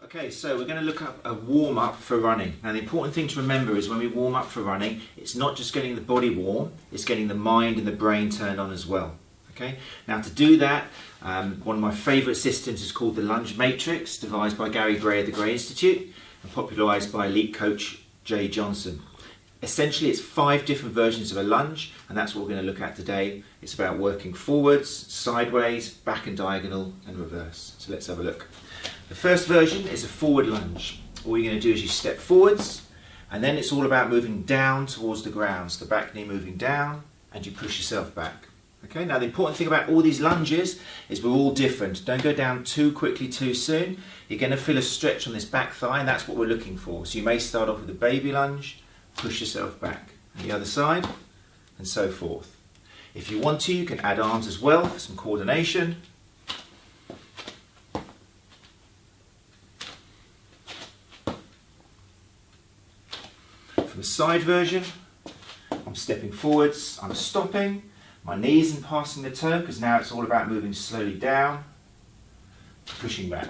Okay, so we're going to look at a warm-up for running. Now the important thing to remember is when we warm up for running, it's not just getting the body warm, it's getting the mind and the brain turned on as well. Okay, now to do that, one of my favourite systems is called the Lunge Matrix, devised by Gary Gray of the Gray Institute and popularised by elite coach Jay Johnson. Essentially it's 5 different versions of a lunge, and that's what we're going to look at today. It's about working forwards, sideways, back and diagonal and reverse. So let's have a look. The first version is a forward lunge. All you're going to do is you step forwards, and then it's all about moving down towards the ground. So the back knee moving down, and you push yourself back. Okay, now the important thing about all these lunges is we're all different. Don't go down too quickly too soon. You're going to feel a stretch on this back thigh, and that's what we're looking for. So you may start off with a baby lunge, push yourself back, and the other side, and so forth. If you want to, you can add arms as well for some coordination. For the side version, I'm stepping forwards, I'm stopping, my knee isn't passing the toe because now it's all about moving slowly down, pushing back.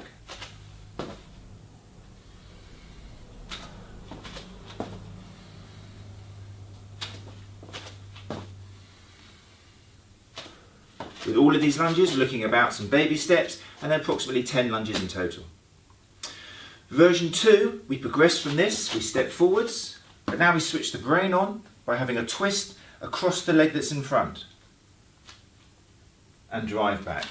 With all of these lunges, we're looking about some baby steps and then approximately 10 lunges in total. Version 2, we progress from this, we step forwards, but now we switch the brain on by having a twist across the leg that's in front and drive back.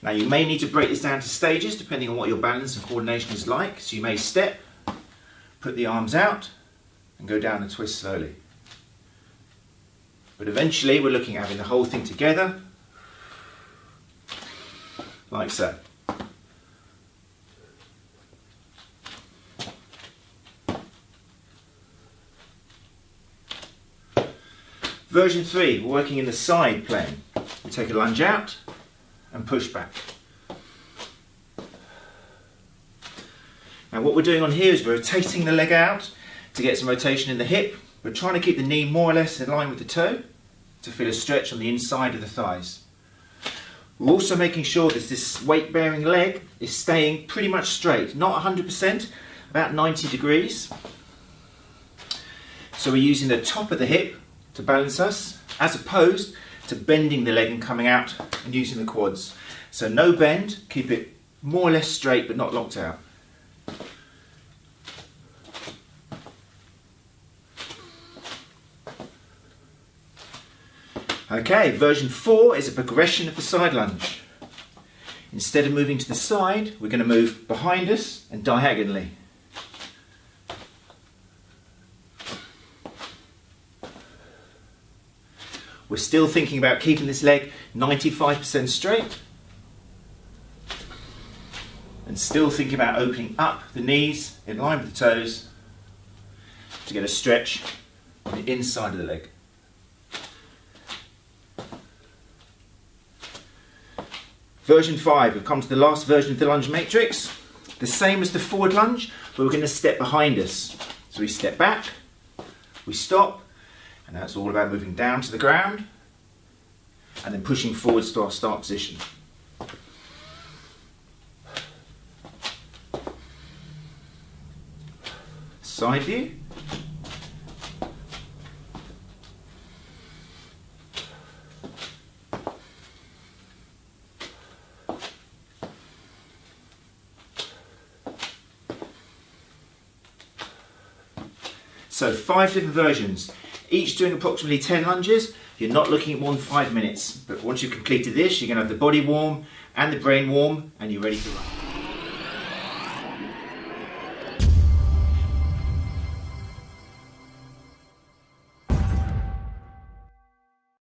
Now you may need to break this down to stages depending on what your balance and coordination is like. So you may step, put the arms out and go down and twist slowly. But eventually we're looking at having the whole thing together, like so. Version 3, we're working in the side plane. We take a lunge out and push back. Now what we're doing on here is we're rotating the leg out to get some rotation in the hip. We're trying to keep the knee more or less in line with the toe to feel a stretch on the inside of the thighs. We're also making sure that this weight-bearing leg is staying pretty much straight, not 100%, about 90 degrees. So we're using the top of the hip to balance us, as opposed to bending the leg and coming out and using the quads. So no bend, keep it more or less straight but not locked out. Okay, version 4 is a progression of the side lunge. Instead of moving to the side, we're going to move behind us and diagonally. We're still thinking about keeping this leg 95% straight and still thinking about opening up the knees in line with the toes to get a stretch on the inside of the leg. Version 5, we've come to the last version of the lunge matrix. The same as the forward lunge, but we're going to step behind us. So we step back, we stop, and that's all about moving down to the ground and then pushing forwards to our start position. Side view. So 5 different versions, each doing approximately 10 lunges. You're not looking at more than 5 minutes, but once you've completed this, you're going to have the body warm and the brain warm, and you're ready to run.